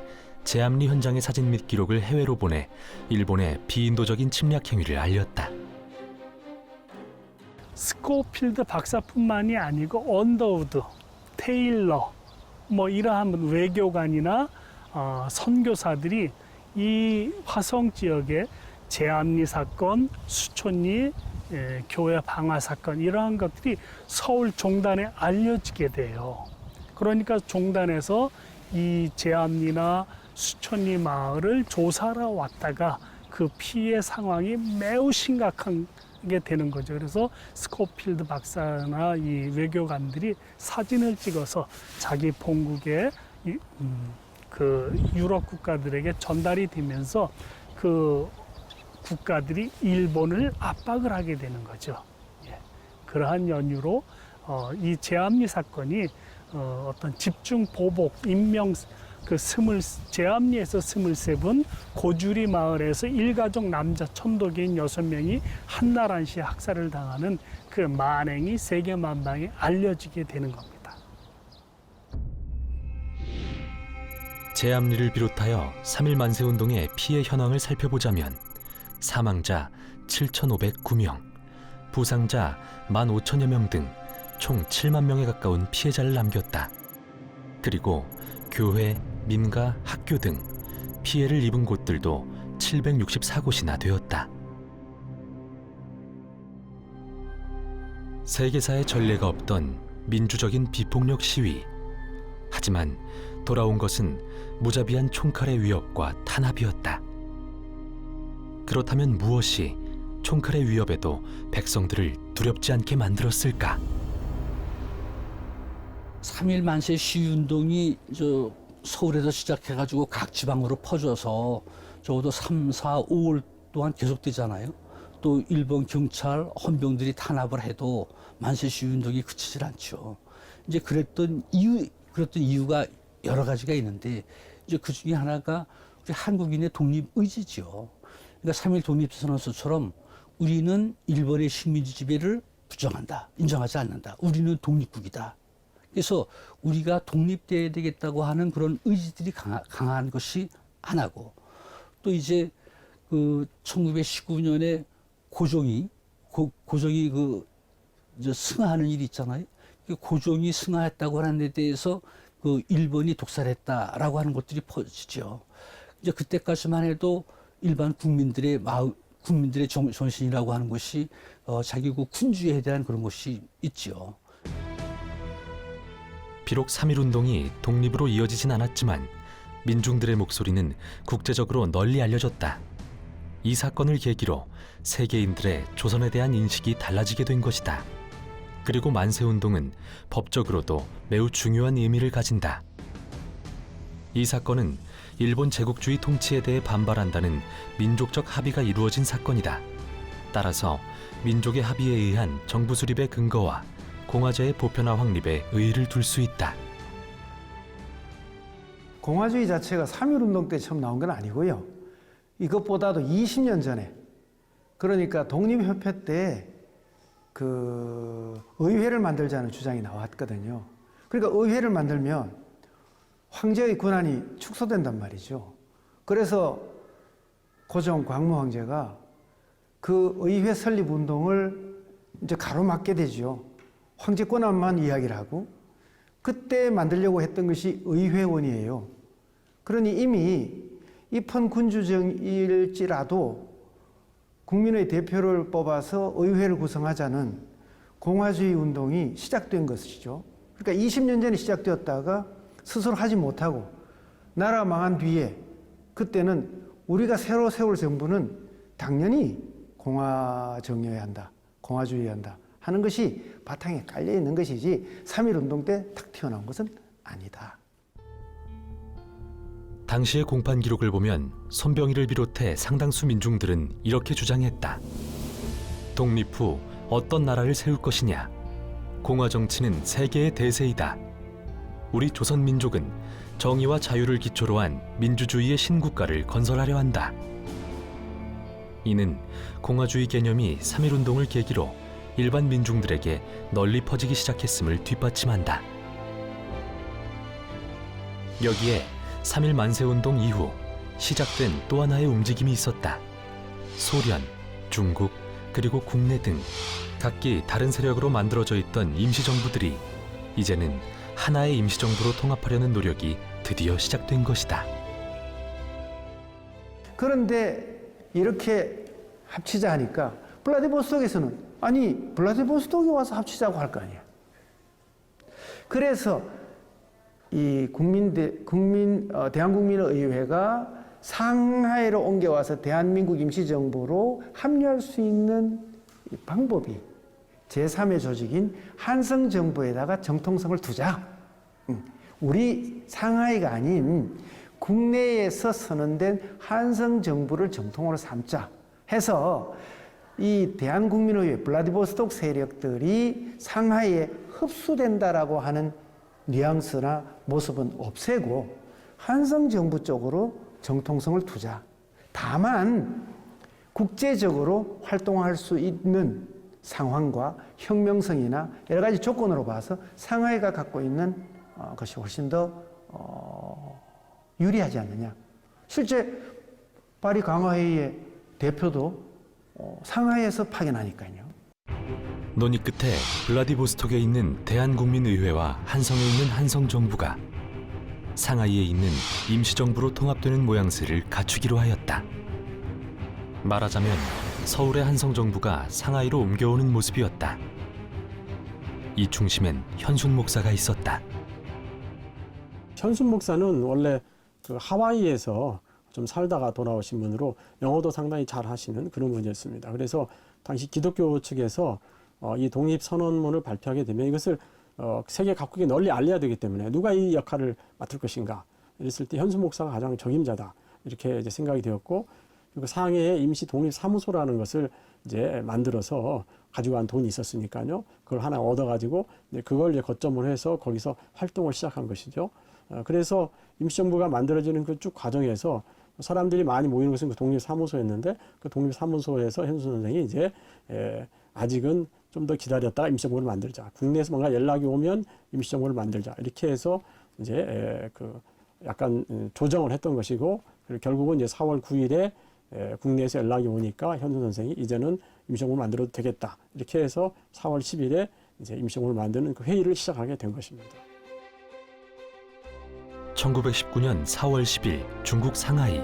제암리 현장의 사진 및 기록을 해외로 보내 일본의 비인도적인 침략 행위를 알렸다. 스코필드 박사뿐만이 아니고 언더우드, 테일러, 뭐 이러한 외교관이나 선교사들이 이 화성 지역의 제암리 사건, 수촌리 교회 방화 사건 이러한 것들이 서울 종단에 알려지게 돼요. 그러니까 종단에서 이 제암리나 수촌리 마을을 조사하러 왔다가 그 피해 상황이 매우 심각하게 되는 거죠. 그래서 스코필드 박사나 이 외교관들이 사진을 찍어서 자기 본국의 그 유럽 국가들에게 전달이 되면서 그 국가들이 일본을 압박을 하게 되는 거죠. 예. 그러한 연유로 이 제암리 사건이 어떤 집중 보복, 인명 제암리에서 23분, 고주리 마을에서 일가족 남자 천도교인 6명이 한나라시에 학살을 당하는 그 만행이 세계 만방에 알려지게 되는 겁니다. 제암리를 비롯하여 3.1 만세운동의 피해 현황을 살펴보자면 사망자 7,509명, 부상자 15,000여 명 등 총 7만 명에 가까운 피해자를 남겼다. 그리고 교회, 민가, 학교 등 피해를 입은 곳들도 764곳이나 되었다. 세계사에 전례가 없던 민주적인 비폭력 시위. 하지만 돌아온 것은 무자비한 총칼의 위협과 탄압이었다. 그렇다면 무엇이 총칼의 위협에도 백성들을 두렵지 않게 만들었을까? 3.1 만세 시위운동이 서울에서 시작해가지고 각 지방으로 퍼져서 적어도 3, 4, 5월 동안 계속되잖아요. 또 일본 경찰, 헌병들이 탄압을 해도 만세 시위운동이 그치질 않죠. 이제 그랬던 이유가 여러 가지가 있는데 이제 그 중에 하나가 우리 한국인의 독립 의지죠. 그러니까 3.1 독립선언서처럼 우리는 일본의 식민지 지배를 부정한다, 인정하지 않는다. 우리는 독립국이다. 그래서 우리가 독립돼야 되겠다고 하는 그런 의지들이 강한 것이 하나고, 또 이제 그 1919년에 고종이 승하하는 일이 있잖아요. 고종이 승하했다고 하는 데 대해서 그 일본이 독살했다라고 하는 것들이 퍼지죠. 이제 그때까지만 해도 일반 국민들의 정신이라고 하는 것이 자기국 군주에 대한 그런 것이 있죠. 비록 3.1 운동이 독립으로 이어지진 않았지만 민중들의 목소리는 국제적으로 널리 알려졌다. 이 사건을 계기로 세계인들의 조선에 대한 인식이 달라지게 된 것이다. 그리고 만세운동은 법적으로도 매우 중요한 의미를 가진다. 이 사건은 일본 제국주의 통치에 대해 반발한다는 민족적 합의가 이루어진 사건이다. 따라서 민족의 합의에 의한 정부 수립의 근거와 공화제의 보편화 확립에 의의를 둘 수 있다. 공화주의 자체가 3.1 운동 때 처음 나온 건 아니고요. 이것보다도 20년 전에, 그러니까 독립협회 때 그 의회를 만들자는 주장이 나왔거든요. 그러니까 의회를 만들면 황제의 권한이 축소된단 말이죠. 그래서 고종 광무 황제가 그 의회 설립 운동을 이제 가로막게 되죠. 황제 권한만 이야기를 하고, 그때 만들려고 했던 것이 의회원이에요. 그러니 이미 입헌 군주정일지라도 국민의 대표를 뽑아서 의회를 구성하자는 공화주의 운동이 시작된 것이죠. 그러니까 20년 전에 시작되었다가 스스로 하지 못하고 나라 망한 뒤에, 그때는 우리가 새로 세울 정부는 당연히 공화정이어야 한다, 공화주의여야 한다 하는 것이 바탕에 깔려 있는 것이지 3.1 운동 때 탁 튀어나온 것은 아니다. 당시의 공판 기록을 보면 손병희를 비롯해 상당수 민중들은 이렇게 주장했다. 독립 후 어떤 나라를 세울 것이냐. 공화 정치는 세계의 대세이다. 우리 조선 민족은 정의와 자유를 기초로 한 민주주의의 신국가를 건설하려 한다. 이는 공화주의 개념이 3.1 운동을 계기로 일반 민중들에게 널리 퍼지기 시작했음을 뒷받침한다. 여기에 3.1 만세운동 이후 시작된 또 하나의 움직임이 있었다. 소련, 중국, 그리고 국내 등 각기 다른 세력으로 만들어져 있던 임시정부들이 이제는 하나의 임시정부로 통합하려는 노력이 드디어 시작된 것이다. 그런데 이렇게 합치자 하니까 블라디보스톡에서는 아니 블라디보스톡에 와서 합치자고 할 거 아니야. 그래서 이 대한국민의회가 상하이로 옮겨와서 대한민국 임시정부로 합류할 수 있는 방법이 제3의 조직인 한성정부에다가 정통성을 두자. 우리 상하이가 아닌 국내에서 선언된 한성정부를 정통으로 삼자 해서 이 대한국민의회 블라디보스톡 세력들이 상하이에 흡수된다라고 하는 뉘앙스나 모습은 없애고 한성정부 쪽으로 정통성을 두자. 다만 국제적으로 활동할 수 있는 상황과 혁명성이나 여러 가지 조건으로 봐서 상하이가 갖고 있는 것이 훨씬 더 유리하지 않느냐. 실제 파리 강화회의의 대표도 상하이에서 파견하니까요. 논의 끝에 블라디보스톡에 있는 대한국민의회와 한성에 있는 한성정부가 상하이에 있는 임시정부로 통합되는 모양새를 갖추기로 하였다. 말하자면 서울의 한성정부가 상하이로 옮겨오는 모습이었다. 이 중심엔 현순 목사가 있었다. 현순 목사는 원래 그 하와이에서 좀 살다가 돌아오신 분으로 영어도 상당히 잘 하시는 그런 분이었습니다. 그래서 당시 기독교 측에서 이 독립선언문을 발표하게 되면 이것을 세계 각국에 널리 알려야 되기 때문에 누가 이 역할을 맡을 것인가 이랬을 때 현순 목사가 가장 적임자다 이렇게 이제 생각이 되었고, 그리고 상해에 임시 독립사무소라는 것을 이제 만들어서 가지고 간 돈이 있었으니까요. 그걸 하나 얻어가지고 그걸 이제 거점으로 해서 거기서 활동을 시작한 것이죠. 그래서 임시정부가 만들어지는 그 쭉 과정에서 사람들이 많이 모이는 것은 그 독립사무소였는데 그 독립사무소에서 현순 선생이 이제 아직은 좀 더 기다렸다가 임시정부를 만들자. 국내에서 뭔가 연락이 오면 임시정부를 만들자. 이렇게 해서 이제 그 약간 조정을 했던 것이고, 그리고 결국은 이제 4월 9일에 국내에서 연락이 오니까 현순 선생이 이제는 임시정부를 만들어도 되겠다. 이렇게 해서 4월 10일에 이제 임시정부를 만드는 그 회의를 시작하게 된 것입니다. 1919년 4월 10일 중국 상하이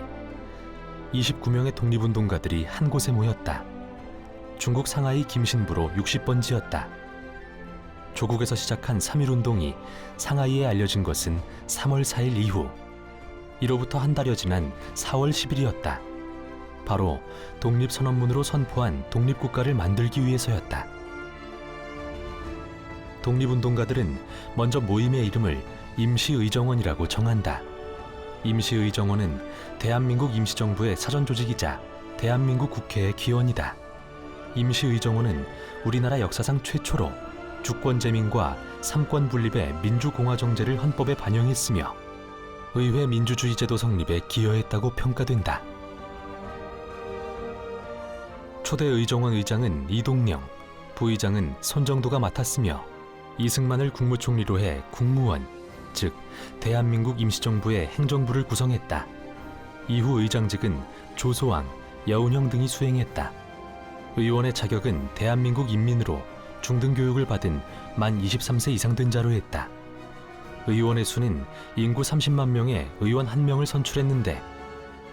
29명의 독립운동가들이 한 곳에 모였다. 중국 상하이 김신부로 60번지였다. 조국에서 시작한 3.1운동이 상하이에 알려진 것은 3월 4일 이후, 이로부터 한 달여 지난 4월 10일이었다. 바로 독립선언문으로 선포한 독립국가를 만들기 위해서였다. 독립운동가들은 먼저 모임의 이름을 임시의정원이라고 정한다. 임시의정원은 대한민국 임시정부의 사전조직이자 대한민국 국회의 기원이다. 임시의정원은 우리나라 역사상 최초로 주권제민과 삼권분립의 민주공화정제를 헌법에 반영했으며 의회 민주주의제도 성립에 기여했다고 평가된다. 초대 의정원 의장은 이동령, 부의장은 손정도가 맡았으며 이승만을 국무총리로 해 국무원, 즉 대한민국 임시정부의 행정부를 구성했다. 이후 의장직은 조소왕, 여운형 등이 수행했다. 의원의 자격은 대한민국 인민으로 중등교육을 받은 만 23세 이상 된 자로 했다. 의원의 수는 인구 30만 명의 의원 1명을 선출했는데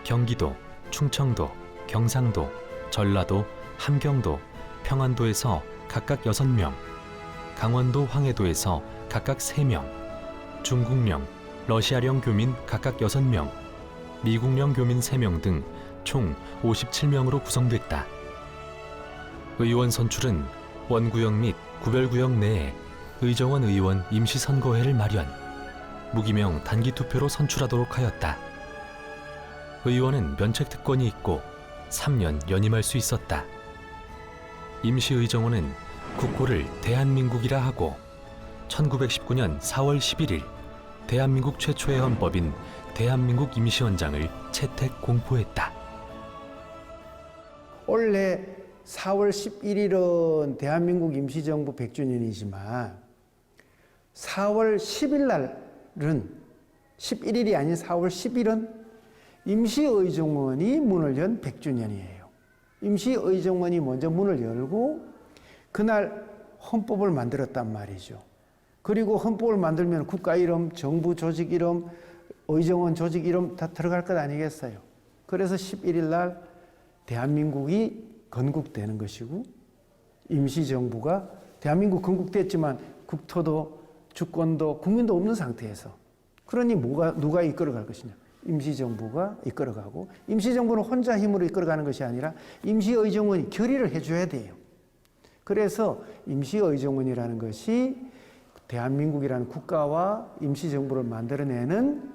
경기도, 충청도, 경상도, 전라도, 함경도, 평안도에서 각각 6명, 강원도 황해도에서 각각 3명, 중국령, 러시아령 교민 각각 6명, 미국령 교민 3명 등 총 57명으로 구성됐다. 의원 선출은 원구역 및 구별구역 내에 의정원 의원 임시선거회를 마련, 무기명 단기투표로 선출하도록 하였다. 의원은 면책특권이 있고 3년 연임할 수 있었다. 임시의정원은 국호를 대한민국이라 하고 1919년 4월 11일 대한민국 최초의 헌법인 대한민국 임시헌장을 채택 공포했다. 원래 4월 11일은 대한민국 임시정부 100주년이지만 4월 10일 날은 11일이 아닌 4월 10일은 임시의정원이 문을 연 100주년이에요. 임시의정원이 먼저 문을 열고 그날 헌법을 만들었단 말이죠. 그리고 헌법을 만들면 국가 이름, 정부 조직 이름, 의정원 조직 이름 다 들어갈 것 아니겠어요? 그래서 11일 날 대한민국이 건국되는 것이고 임시정부가 대한민국 건국됐지만 국토도 주권도 국민도 없는 상태에서 그러니 누가 이끌어갈 것이냐? 임시정부가 이끌어가고 임시정부는 혼자 힘으로 이끌어가는 것이 아니라 임시의정원이 결의를 해줘야 돼요. 그래서 임시의정원이라는 것이 대한민국이라는 국가와 임시정부를 만들어내는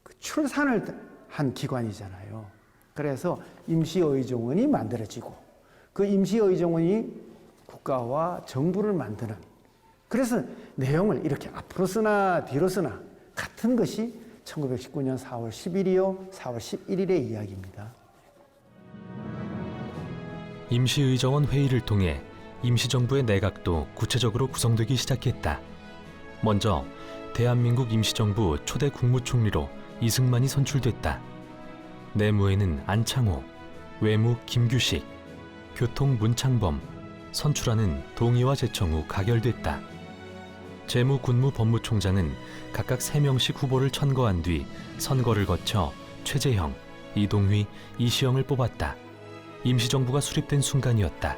그 출산을 한 기관이잖아요. 그래서 임시의정원이 만들어지고 그 임시의정원이 국가와 정부를 만드는 그래서 내용을 이렇게 앞으로 쓰나 뒤로 쓰나 같은 것이 1919년 4월 10일이요 4월 11일의 이야기입니다. 임시의정원 회의를 통해 임시정부의 내각도 구체적으로 구성되기 시작했다. 먼저 대한민국 임시정부 초대 국무총리로 이승만이 선출됐다. 내무에는 안창호, 외무 김규식, 교통 문창범, 선출하는 동의와 제청 후 가결됐다. 재무 군무 법무총장은 각각 3명씩 후보를 천거한 뒤 선거를 거쳐 최재형, 이동휘, 이시영을 뽑았다. 임시정부가 수립된 순간이었다.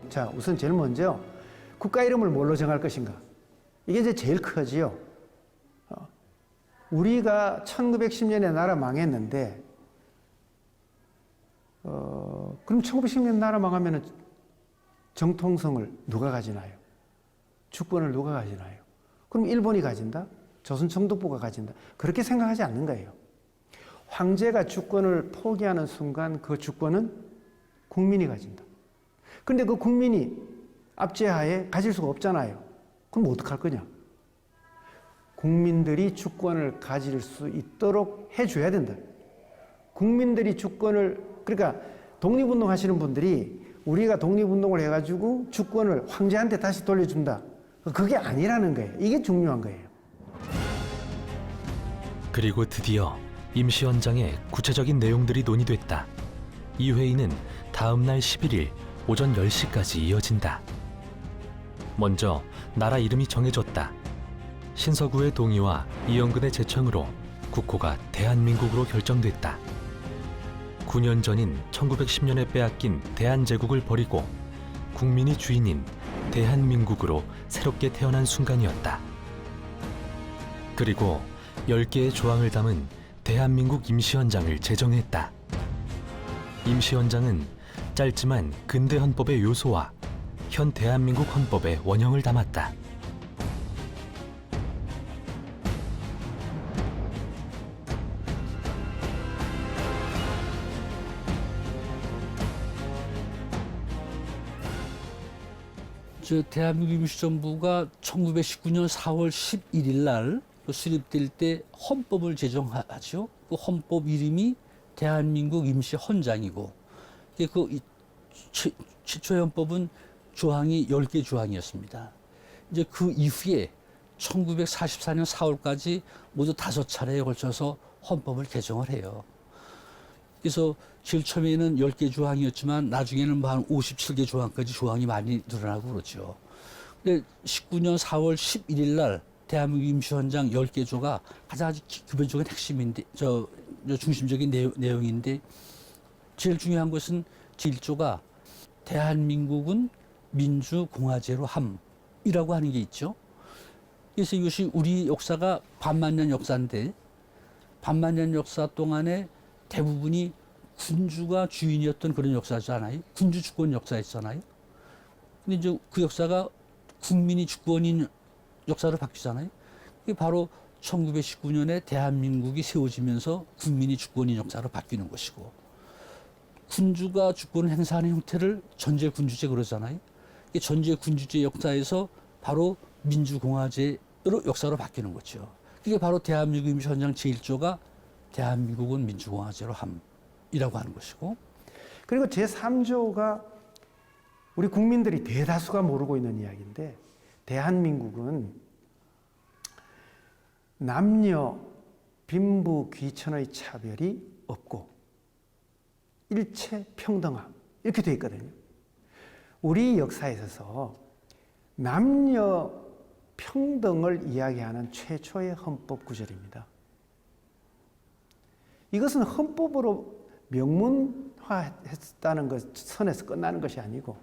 자, 우선 제일 먼저 국가 이름을 뭘로 정할 것인가? 이게 이제 제일 크지요. 우리가 1910년에 나라 망했는데, 그럼 1910년 나라 망하면 정통성을 누가 가지나요? 주권을 누가 가지나요? 그럼 일본이 가진다? 조선총독부가 가진다? 그렇게 생각하지 않는 거예요. 황제가 주권을 포기하는 순간 그 주권은 국민이 가진다. 그런데 그 국민이 압제하에 가질 수가 없잖아요. 그럼 어떡할 거냐? 국민들이 주권을 가질 수 있도록 해줘야 된다. 국민들이 주권을, 그러니까 독립운동 하시는 분들이 우리가 독립운동을 해가지고 주권을 황제한테 다시 돌려준다. 그게 아니라는 거예요. 이게 중요한 거예요. 그리고 드디어 임시헌장의 구체적인 내용들이 논의됐다. 이 회의는 다음 날 11일 오전 10시까지 이어진다. 먼저 나라 이름이 정해졌다. 신서구의 동의와 이영근의 제청으로 국호가 대한민국으로 결정됐다. 9년 전인 1910년에 빼앗긴 대한제국을 버리고 국민이 주인인 대한민국으로 새롭게 태어난 순간이었다. 그리고 10개의 조항을 담은 대한민국 임시헌장을 제정했다. 임시헌장은 짧지만 근대 헌법의 요소와 현 대한민국 헌법의 원형을 담았다. 대한민국 임시정부가 1919년 4월 11일 날 수립될 때 헌법을 제정하죠. 그 헌법 이름이 대한민국 임시헌장이고, 그 최초 헌법은 조항이 10개 조항이었습니다. 이제 그 이후에 1944년 4월까지 모두 5차례에 걸쳐서 헌법을 개정을 해요. 그래서 제일 처음에는 10개 조항이었지만 나중에는 뭐 한 57개 조항까지 조항이 많이 늘어나고 그렇죠. 근데 19년 4월 11일 날 대한민국 임시헌장 10개 조가 가장 기본적인 핵심인데, 중심적인 내용인데, 제일 중요한 것은 제1조가 대한민국은 민주공화제로 함이라고 하는 게 있죠. 그래서 이것이 우리 역사가 반만년 역사인데, 반만년 역사 동안에 대부분이 군주가 주인이었던 그런 역사잖아요. 군주 주권 역사였잖아요. 근데 이제 그 역사가 국민이 주권인 역사로 바뀌잖아요. 그게 바로 1919년에 대한민국이 세워지면서 국민이 주권인 역사로 바뀌는 것이고, 군주가 주권을 행사하는 형태를 전제군주제 그러잖아요. 이게 전제군주제 역사에서 바로 민주공화제로 역사로 바뀌는 거죠. 그게 바로 대한민국 임시헌장 제1조가 대한민국은 민주공화제로 함이라고 하는 것이고, 그리고 제3조가 우리 국민들이 대다수가 모르고 있는 이야기인데, 대한민국은 남녀 빈부 귀천의 차별이 없고 일체 평등함, 이렇게 되어 있거든요. 우리 역사에 있어서 남녀 평등을 이야기하는 최초의 헌법 구절입니다. 이것은 헌법으로 명문화했다는 것 선에서 끝나는 것이 아니고,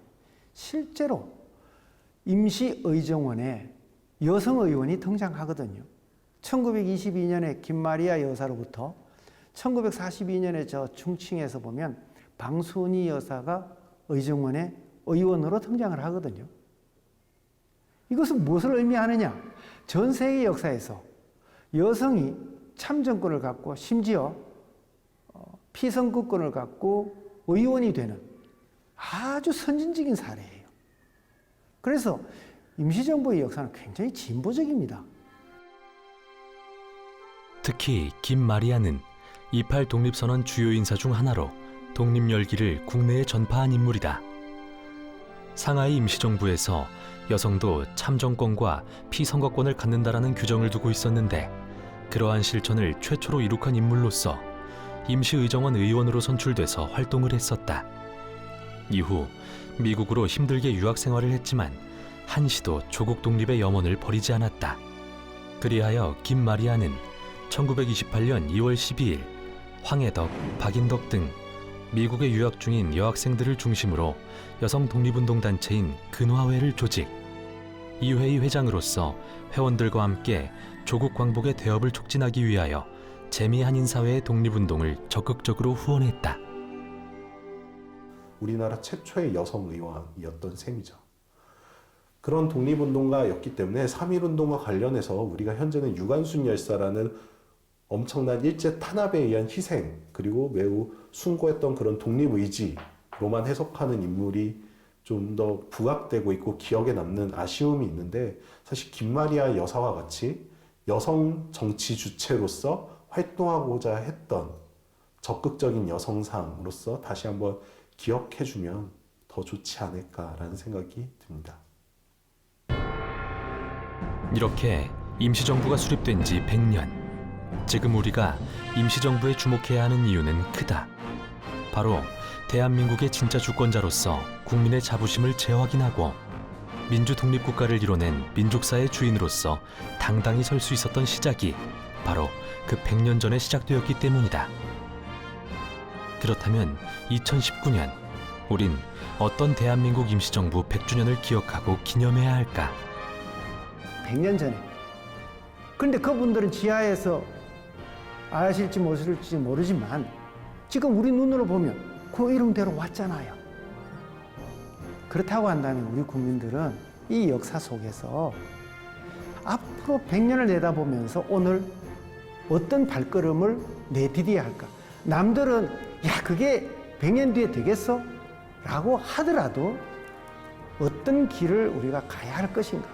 실제로 임시의정원에 여성 의원이 등장하거든요. 1922년에 김마리아 여사로부터 1942년에 저 충칭에서 보면 방순희 여사가 의정원에 의원으로 등장을 하거든요. 이것은 무엇을 의미하느냐? 전 세계 역사에서 여성이 참정권을 갖고 심지어 피선거권을 갖고 의원이 되는 아주 선진적인 사례예요. 그래서 임시정부의 역사는 굉장히 진보적입니다. 특히 김마리아는 28 독립선언 주요 인사 중 하나로 독립 열기를 국내에 전파한 인물이다. 상하이 임시정부에서 여성도 참정권과 피선거권을 갖는다라는 규정을 두고 있었는데, 그러한 실천을 최초로 이룩한 인물로서 임시의정원 의원으로 선출돼서 활동을 했었다. 이후 미국으로 힘들게 유학 생활을 했지만 한시도 조국 독립의 염원을 버리지 않았다. 그리하여 김마리아는 1928년 2월 12일 황해덕, 박인덕 등 미국에 유학 중인 여학생들을 중심으로 여성 독립운동 단체인 근화회를 조직. 이 회의 회장으로서 회원들과 함께 조국 광복의 대업을 촉진하기 위하여 재미 한인사회의 독립운동을 적극적으로 후원했다. 우리나라 최초의 여성 의원이었던 셈이죠. 그런 독립운동가였기 때문에 3.1운동과 관련해서 우리가 현재는 유관순 열사라는 엄청난 일제 탄압에 의한 희생, 그리고 매우 숭고했던 그런 독립의지로만 해석하는 인물이 좀 더 부각되고 있고 기억에 남는 아쉬움이 있는데, 사실 김마리아 여사와 같이 여성 정치 주체로서 활동하고자 했던 적극적인 여성상으로서 다시 한번 기억해주면 더 좋지 않을까라는 생각이 듭니다. 이렇게 임시정부가 수립된 지 100년. 지금 우리가 임시정부에 주목해야 하는 이유는 크다. 바로 대한민국의 진짜 주권자로서 국민의 자부심을 재확인하고 민주독립국가를 이뤄낸 민족사의 주인으로서 당당히 설 수 있었던 시작이 바로 그 100년 전에 시작되었기 때문이다. 그렇다면 2019년 우린 어떤 대한민국 임시정부 100주년을 기억하고 기념해야 할까? 100년 전에. 그런데 그분들은 지하에서 아실지 모실지 모르지만 지금 우리 눈으로 보면 그 이름대로 왔잖아요. 그렇다고 한다면 우리 국민들은 이 역사 속에서 앞으로 100년을 내다보면서 오늘 어떤 발걸음을 내디뎌야 할까? 남들은 야 그게 100년 뒤에 되겠어? 라고 하더라도 어떤 길을 우리가 가야 할 것인가?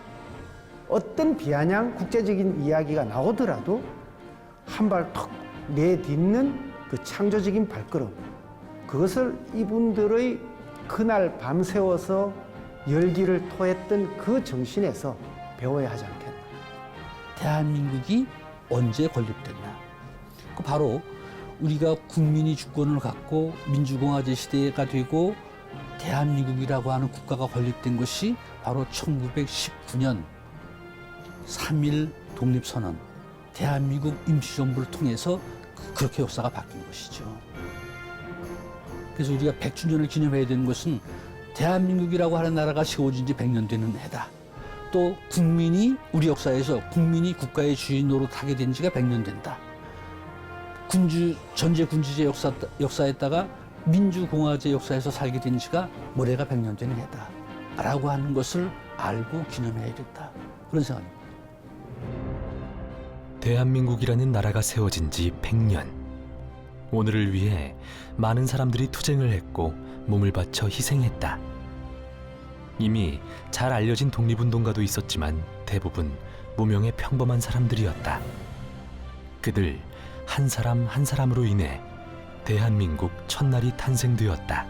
어떤 비아냥 국제적인 이야기가 나오더라도 한 발 턱 내딛는 그 창조적인 발걸음, 그것을 이분들의 그날 밤새워서 열기를 토했던 그 정신에서 배워야 하지 않겠나. 대한민국이 언제 건립됐나? 그 바로 우리가 국민이 주권을 갖고 민주공화제 시대가 되고 대한민국이라고 하는 국가가 건립된 것이 바로 1919년 3.1 독립선언, 대한민국 임시정부를 통해서 그렇게 역사가 바뀐 것이죠. 그래서 우리가 100주년을 기념해야 되는 것은 대한민국이라고 하는 나라가 세워진 지 100년 되는 해다. 또 국민이 우리 역사에서 국민이 국가의 주인 노릇하게 된 지가 100년 된다. 전제 군주제 역사에다가 민주공화제 역사에서 살게 된 지가 모레가 100년 되는 해다. 라고 하는 것을 알고 기념해야겠다. 그런 생각입니다. 대한민국이라는 나라가 세워진 지 100년. 오늘을 위해 많은 사람들이 투쟁을 했고 몸을 바쳐 희생했다. 이미 잘 알려진 독립운동가도 있었지만 대부분 무명의 평범한 사람들이었다. 그들 한 사람 한 사람으로 인해 대한민국 첫날이 탄생되었다.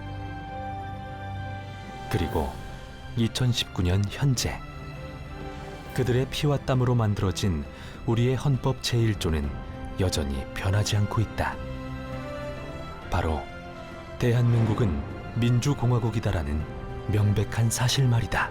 그리고 2019년 현재 그들의 피와 땀으로 만들어진 우리의 헌법 제1조는 여전히 변하지 않고 있다. 바로 대한민국은 민주공화국이다라는 명백한 사실 말이다.